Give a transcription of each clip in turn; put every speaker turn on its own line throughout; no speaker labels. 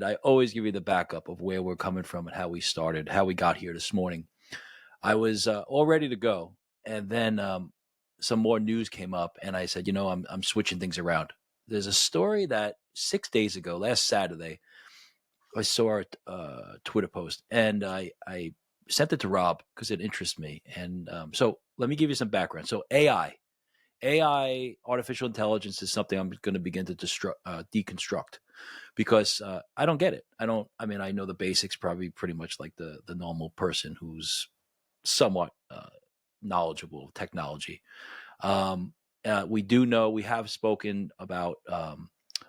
I always give you the backup of where we're coming from and how we started, how we got here this morning. I was all ready to go, and then some more news came up, and I said, I'm switching things around. There's a story that 6 days ago, last Saturday, I saw a Twitter post, and I sent it to Rob because it interests me. And so let me give you some background. So AI, artificial intelligence, is something I'm going to begin to deconstruct because I don't get it. I mean, I know the basics probably pretty much like the normal person who's somewhat knowledgeable of technology. We have spoken about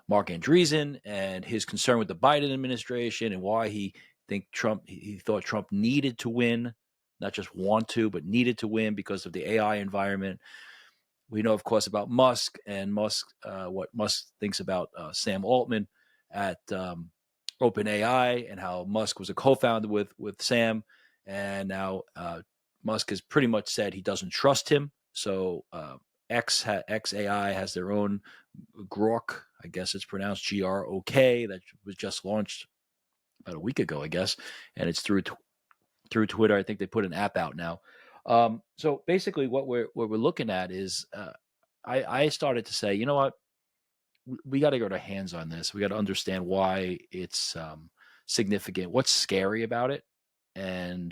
Mark Andreessen and his concern with the Biden administration and why he thought Trump needed to win, not just want to, but needed to win because of the AI environment. We know, of course, about Musk and what Musk thinks about Sam Altman at OpenAI, and how Musk was a co-founder with Sam, and now Musk has pretty much said he doesn't trust him. So XAI has their own Grok, I guess it's pronounced Grok, that was just launched about a week ago, I guess, and it's through Twitter. I think they put an app out now. So basically, what we're looking at is, I started to say, you know what, we got to get our hands on this. We got to understand why it's significant, what's scary about it, and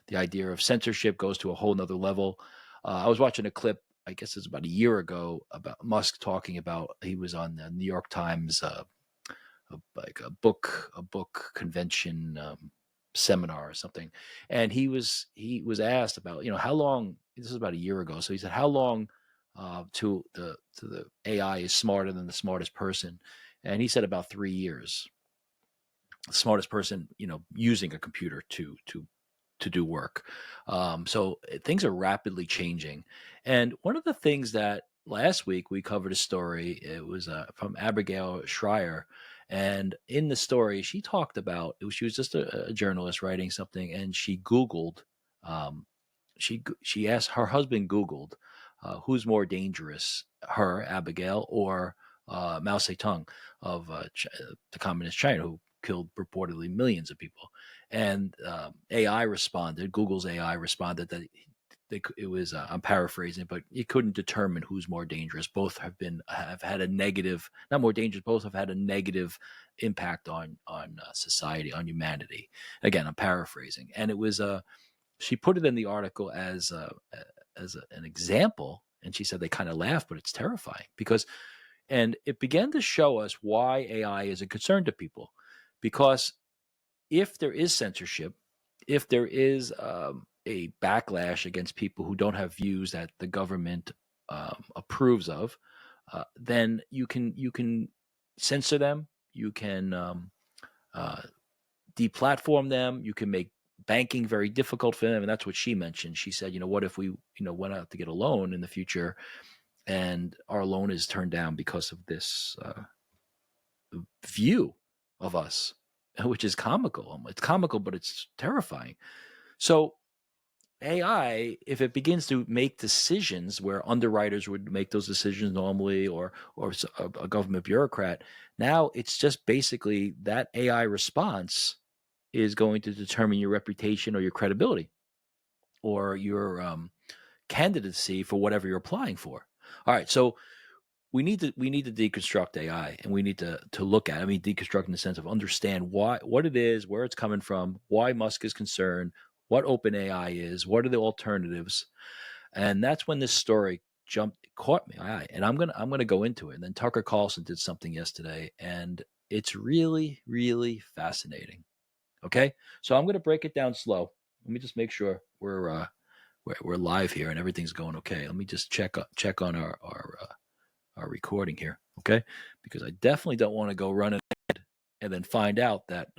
the idea of censorship goes to a whole nother level. I was watching a clip, I guess it's about a year ago, about Musk talking about, he was on the New York Times, like a book convention seminar or something, and he was asked about, how long. This is about a year ago, so he said, how long to the AI is smarter than the smartest person, and he said about 3 years. The smartest person, using a computer to do work. So things are rapidly changing, and one of the things that last week we covered a story. It was from Abigail Schreier. And in the story, she talked about, she was just a journalist writing something, and she Googled, she asked, her husband Googled, who's more dangerous, her, Abigail, or Mao Zedong of the communist China, who killed reportedly millions of people. And Google's AI responded that it was, I'm paraphrasing, but it couldn't determine who's more dangerous. Both have had a negative, not more dangerous, both have had a negative impact on society, on humanity. Again, I'm paraphrasing. And it was, she put it in the article as an example, and she said they kind of laughed, but it's terrifying and it began to show us why AI is a concern to people. Because if there is censorship, if there is a backlash against people who don't have views that the government approves of, then you can censor them, you can deplatform them, you can make banking very difficult for them. And that's what she mentioned. She said, what if we went out to get a loan in the future, and our loan is turned down because of this view of us, which is comical. It's comical, but it's terrifying. So AI, if it begins to make decisions where underwriters would make those decisions normally, or a government bureaucrat, now it's just basically that AI response is going to determine your reputation or your credibility or your candidacy for whatever you're applying for. All right, so we need to deconstruct AI, and we need to look at it. I mean, deconstruct in the sense of understand what it is, where it's coming from, why Musk is concerned, what OpenAI is, what are the alternatives, and that's when this story caught me. And I'm gonna go into it. And then Tucker Carlson did something yesterday, and it's really, really fascinating. Okay, so I'm gonna break it down slow. Let me just make sure we're live here and everything's going okay. Let me just check on our recording here, okay? Because I definitely don't want to go running ahead and then find out that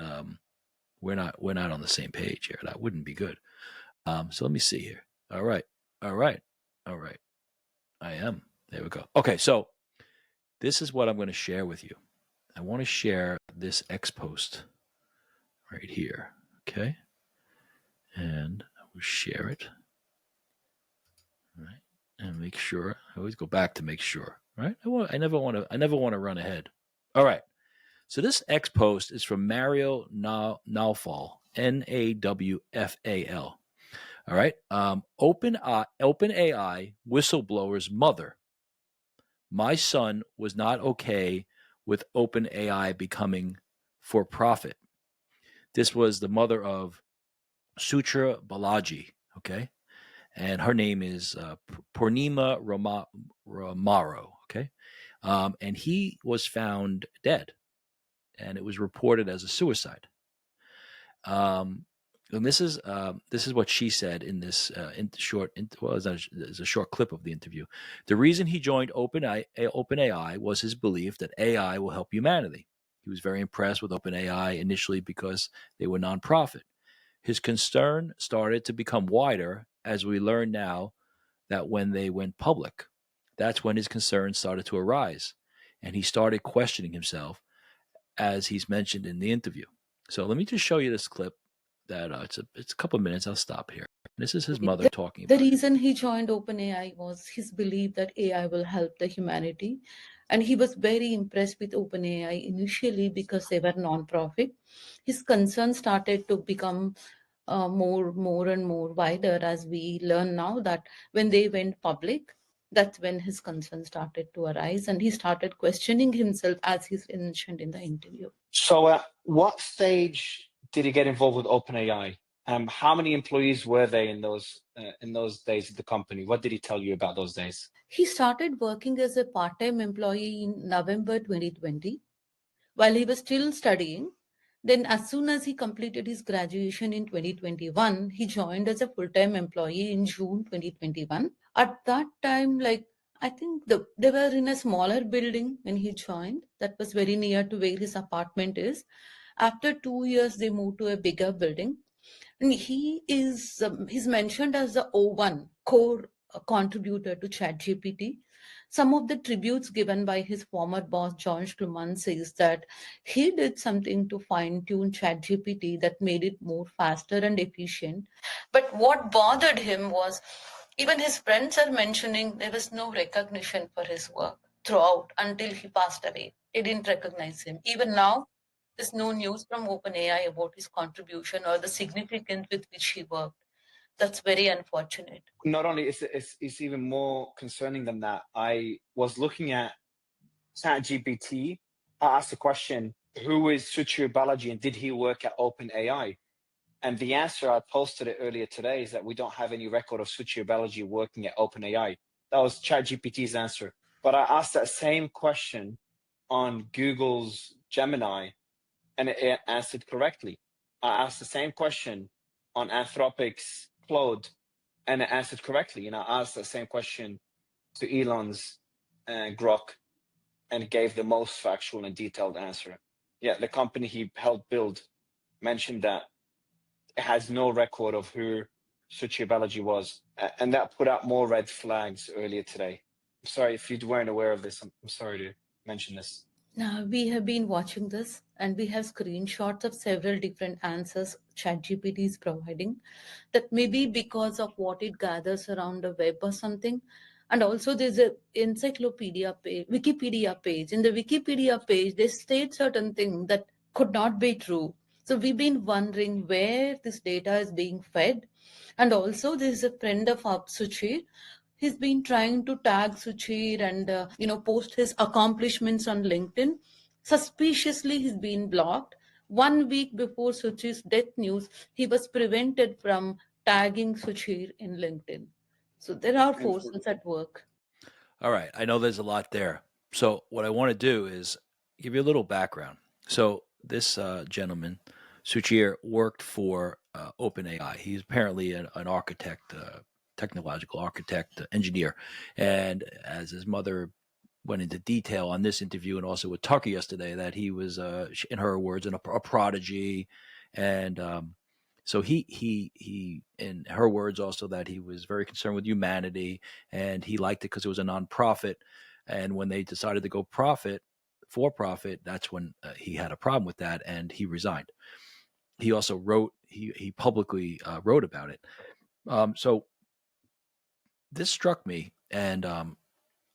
we're not on the same page here. That wouldn't be good. So let me see here. All right. I am. There we go. Okay, so this is what I'm going to share with you. I want to share this X post right here, okay? And I will share it. All right, and make sure. I always go back to make sure. Right? I never want to run ahead. All right. So this X post is from Mario Nawfal, Nawfal. All right. OpenAI whistleblower's mother. My son was not okay with OpenAI becoming for profit. This was the mother of Suchir Balaji. Okay. And her name is Purnima Ramaro. Okay. And he was found dead, and it was reported as a suicide. And this is what she said in this it's a short clip of the interview. The reason he joined OpenAI was his belief that AI will help humanity. He was very impressed with OpenAI initially because they were nonprofit. His concern started to become wider as we learn now that when they went public, that's when his concerns started to arise, and he started questioning himself, as he's mentioned in the interview. So let me just show you this clip. That it's a couple of minutes. I'll stop here. This is his mother talking
The
about it.
reason he joined OpenAI was his belief that AI will help the humanity. And he was very impressed with OpenAI initially because they were non-profit. His concerns started to become more and more wider as we learn now that when they went public, that's when his concerns started to arise, and he started questioning himself, as he's mentioned in the interview.
So at what stage did he get involved with OpenAI? How many employees were they in those days at the company? What did he tell you about those days?
He started working as a part-time employee in November 2020 while he was still studying. Then, as soon as he completed his graduation in 2021, he joined as a full-time employee in June 2021. At that time, I think they were in a smaller building when he joined. That was very near to where his apartment is. After 2 years, they moved to a bigger building. And he's mentioned as the O1 core contributor to ChatGPT. Some of the tributes given by his former boss, John Schluman, says that he did something to fine-tune ChatGPT that made it more faster and efficient. But what bothered him was even his friends are mentioning there was no recognition for his work throughout until he passed away. They didn't recognize him. Even now, there's no news from OpenAI about his contribution or the significance with which he worked. That's very unfortunate.
Not only is it's even more concerning than that. I was looking at ChatGPT. I asked the question, who is Suchir Balaji and did he work at OpenAI? And the answer, I posted it earlier today, is that we don't have any record of Suchir Balaji working at OpenAI. That was ChatGPT's answer. But I asked that same question on Google's Gemini, and it answered correctly. I asked the same question on Anthropic's Claude, and it answered correctly. And I asked the same question to Elon's Grok, and it gave the most factual and detailed answer. Yeah, the company he helped build mentioned that it has no record of who Suchir Balaji was, and that put out more red flags earlier today. I'm sorry if you weren't aware of this. I'm sorry to mention this.
Now, we have been watching this and we have screenshots of several different answers ChatGPT is providing. That may be because of what it gathers around the web or something. And also there's a encyclopedia page, Wikipedia page. In the Wikipedia page, they state certain things that could not be true. So we've been wondering where this data is being fed. And also there's a friend of Suchir. He's been trying to tag Suchir and post his accomplishments on LinkedIn. Suspiciously, he's been blocked. 1 week before Suchir's death news, he was prevented from tagging Suchir in LinkedIn. So there are forces at work.
All right. I know there's a lot there. So what I want to do is give you a little background. So this gentleman, Suchir, worked for OpenAI. He's apparently an architect, technological architect, engineer. And as his mother went into detail on this interview and also with Tucker yesterday, that he was, in her words, a prodigy. And so he, in her words, also that he was very concerned with humanity, and he liked it because it was a nonprofit. And when they decided to go for profit, that's when he had a problem with that, and he resigned. He also wrote, he publicly wrote about it. So this struck me, and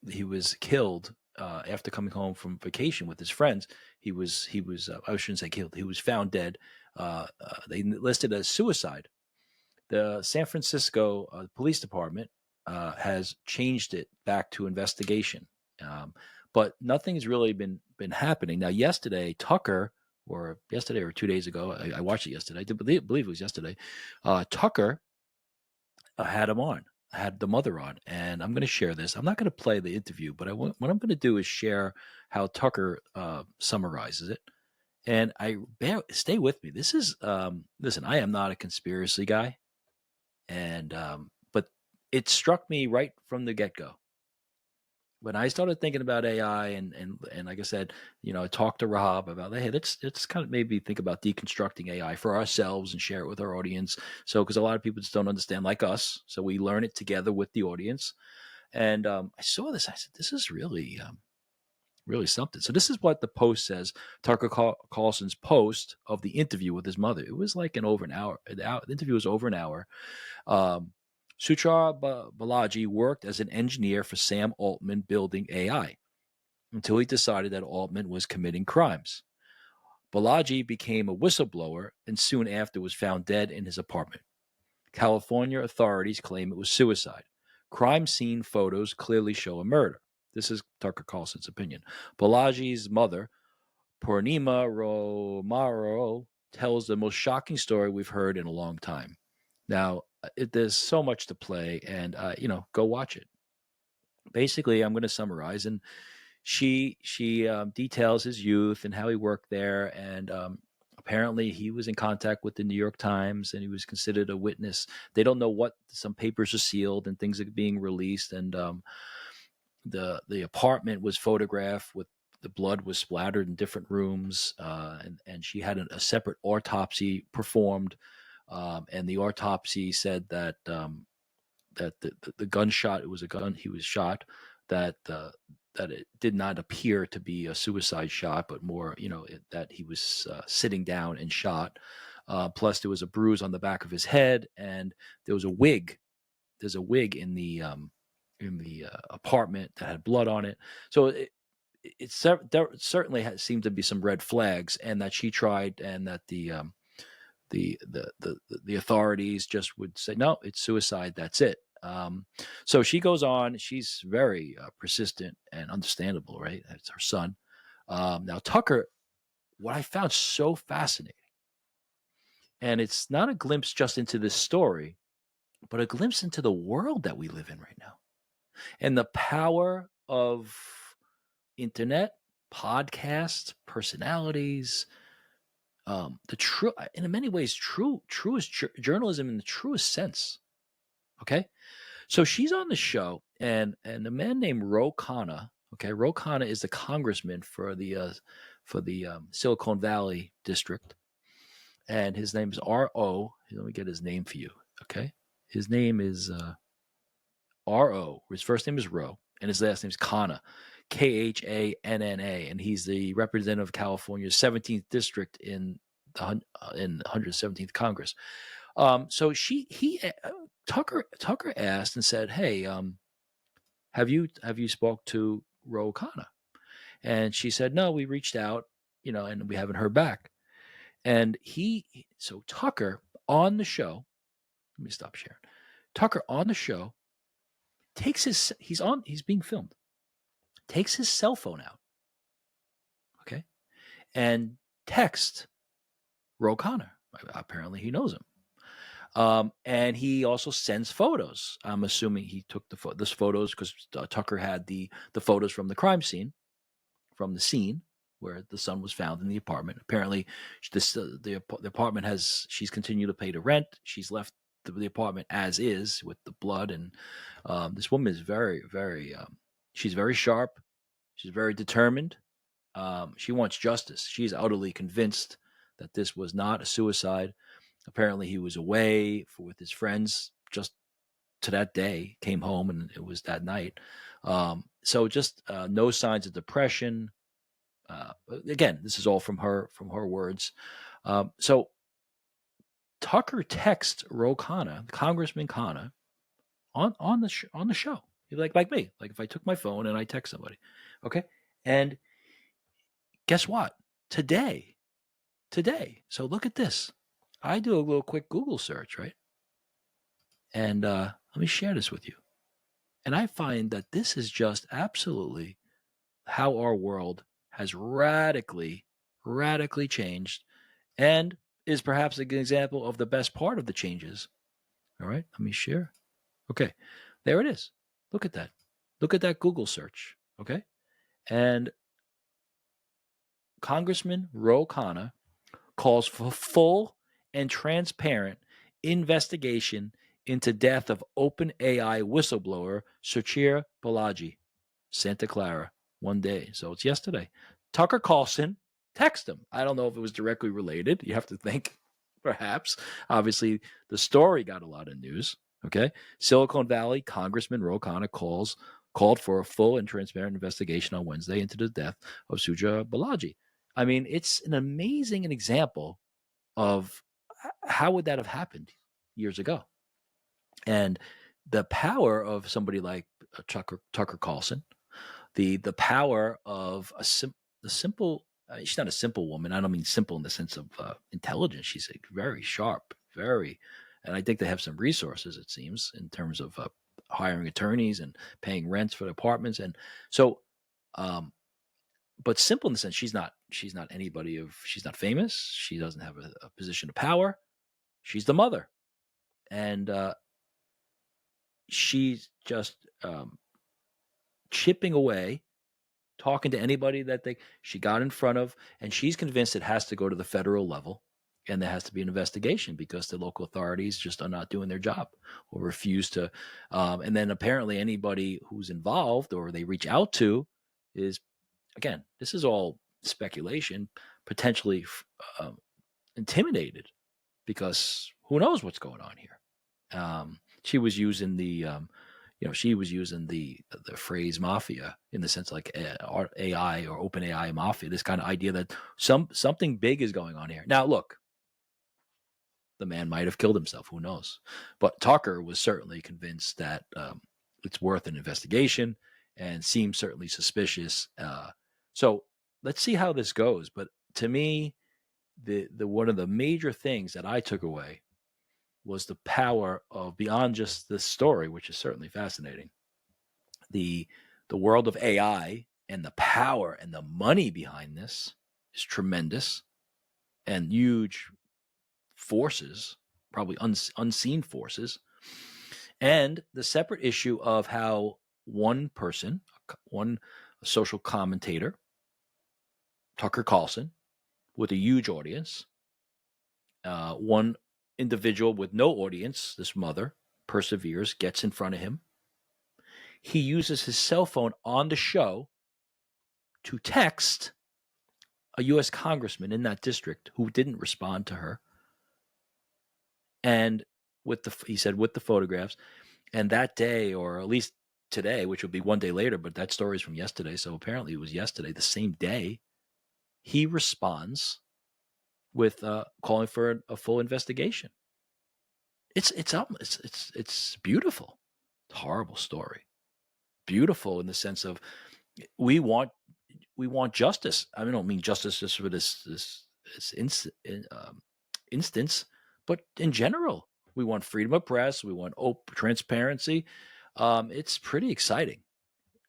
he was killed after coming home from vacation with his friends. He was I shouldn't say killed. He was found dead. They listed as suicide. The San Francisco Police Department has changed it back to investigation, but nothing's really been happening. Now, yesterday, Tucker, or 2 days ago, I watched it yesterday. I believe it was yesterday. Tucker had him on, had the mother on, and I'm going to share this. I'm not going to play the interview, but what I'm going to do is share how Tucker summarizes it. And stay with me. This is listen. I am not a conspiracy guy. And but it struck me right from the get-go when I started thinking about AI, and like I said, I talked to Rob about, hey, let's kind of maybe think about deconstructing AI for ourselves and share it with our audience. So because a lot of people just don't understand, like us, so we learn it together with the audience. And I saw this. I said, this is really really something. So this is what the post says. Tucker Carlson's post of the interview with his mother. It was like over an hour. The interview was over an hour. Suchir Balaji worked as an engineer for Sam Altman building AI until he decided that Altman was committing crimes. Balaji became a whistleblower and soon after was found dead in his apartment. California authorities claim it was suicide. Crime scene photos clearly show a murder. This is Tucker Carlson's opinion. Balaji's mother, Purnima Romaro, tells the most shocking story we've heard in a long time. Now, there's so much to play, and go watch it. Basically, I'm going to summarize, and she details his youth and how he worked there, and apparently he was in contact with the New York Times, and he was considered a witness. They don't know what, some papers are sealed and things are being released, and the apartment was photographed with the blood was splattered in different rooms, and she had a separate autopsy performed. And the autopsy said that that the gunshot, it was a gun, he was shot, that it did not appear to be a suicide shot, but more, that he was sitting down and shot. Plus, there was a bruise on the back of his head, and there was a wig. There's a wig in the apartment that had blood on it. So there certainly seemed to be some red flags, and that she tried, and that the authorities just would say, no, it's suicide. That's it. So she goes on. She's very persistent and understandable, right? It's her son. Now, Tucker, what I found so fascinating, and it's not a glimpse just into this story, but a glimpse into the world that we live in right now, and the power of internet, podcasts, personalities, the true, in many ways, truest journalism in the truest sense. Okay, so she's on the show, and a man named Ro Khanna. Okay, Ro Khanna is the congressman for the Silicon Valley district, and his name is R.O. Let me get his name for you. Okay, his name is R.O. His first name is Ro, and his last name is Khanna, Khanna, and he's the representative of California's 17th district in the 117th Congress. So Tucker asked and said, "Hey, have you spoke to Ro Khanna?" And she said, "No, we reached out, and we haven't heard back." And so Tucker on the show, let me stop sharing. Tucker on the show takes he's being filmed, takes his cell phone out, okay, and texts Ro Khanna. Apparently he knows him. And he also sends photos. I'm assuming he took this photos because Tucker had the photos from the crime scene, from the scene where the son was found in the apartment. Apparently, the apartment she's continued to pay the rent. She's left the apartment as is with the blood. And this woman is very, very, she's very sharp. She's very determined. She wants justice. She's utterly convinced that this was not a suicide. Apparently, he was away with his friends just to that day, came home, and it was that night. So just no signs of depression. Again, this is all from her words. So Tucker texts Ro Khanna, Congressman Khanna, on the show. Like me, like if I took my phone and I text somebody, okay, and guess what? today. So look at this. I do a little quick Google search, right? And let me share this with you. And I find that this is just absolutely how our world has radically changed, and is perhaps an example of the best part of the changes. All right, let me share. Okay, there it is. Look at that. Look at that Google search. Okay, and Congressman Ro Khanna calls for full and transparent investigation into death of OpenAI whistleblower Suchir Balaji, Santa Clara, one day. So it's yesterday. Tucker Carlson texted him. I don't know if it was directly related. You have to think, perhaps. Obviously, the story got a lot of news. Okay. Silicon Valley Congressman Ro Khanna called for a full and transparent investigation on Wednesday into the death of Suchir Balaji. I mean, it's an amazing example of how would that have happened years ago. And the power of somebody like Tucker Carlson, the power of the simple, she's not a simple woman. I don't mean simple in the sense of intelligence. She's very sharp, and I think they have some resources, it seems, in terms of hiring attorneys and paying rents for the apartments. And so, but simple in the sense she's not anybody she's not famous. She doesn't have a position of power. She's the mother. And she's just chipping away, talking to anybody that she got in front of, and she's convinced it has to go to the federal level, and there has to be an investigation because the local authorities just are not doing their job or refuse to. And then apparently anybody who's involved or they reach out to is, again, this is all speculation, potentially intimidated, because who knows what's going on here. She was using the phrase mafia in the sense like AI or OpenAI mafia, this kind of idea that something big is going on here. Now, look, the man might have killed himself. Who knows? But Tucker was certainly convinced that it's worth an investigation and seems certainly suspicious. So let's see how this goes. But to me, the one of the major things that I took away was the power of, beyond just this story, which is certainly fascinating, the world of AI and the power and the money behind this is tremendous, and huge forces, probably unseen forces, and the separate issue of how one person, one social commentator, Tucker Carlson, with a huge audience, one individual with no audience, this mother, perseveres, gets in front of him. He uses his cell phone on the show to text a U.S. congressman in that district who didn't respond to her. And he said with the photographs, and that day, or at least today, which would be one day later, but that story is from yesterday, so apparently it was yesterday, the same day, he responds with calling for a full investigation. It's beautiful. It's a horrible story. Beautiful in the sense of we want justice. I don't mean justice just for this instance, but in general, we want freedom of press. We want transparency. It's pretty exciting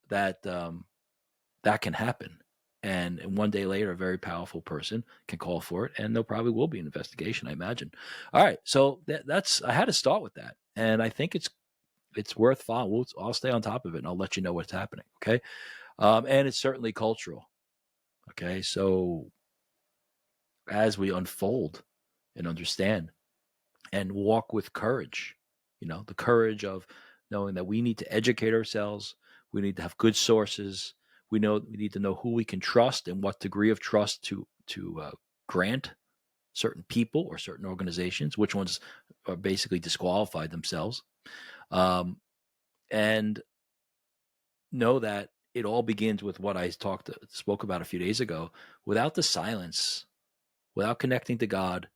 that that can happen. And one day later, a very powerful person can call for it, and there probably will be an investigation, I imagine. All right, so that's I had to start with that, and I think it's worth following. I'll stay on top of it, and I'll let you know what's happening. Okay, and it's certainly cultural. Okay, so as we unfold and understand and walk with courage, the courage of knowing that we need to educate ourselves, we need to have good sources. We need to know who we can trust and what degree of trust to grant certain people or certain organizations, which ones are basically disqualified themselves, and know that it all begins with what I spoke about a few days ago. Without the silence, without connecting to God,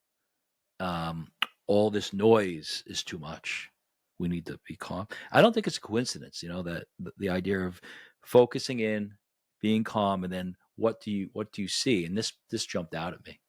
all this noise is too much. We need to be calm. I don't think it's a coincidence, that the idea of focusing in, being calm, and then what do you see? And this jumped out at me.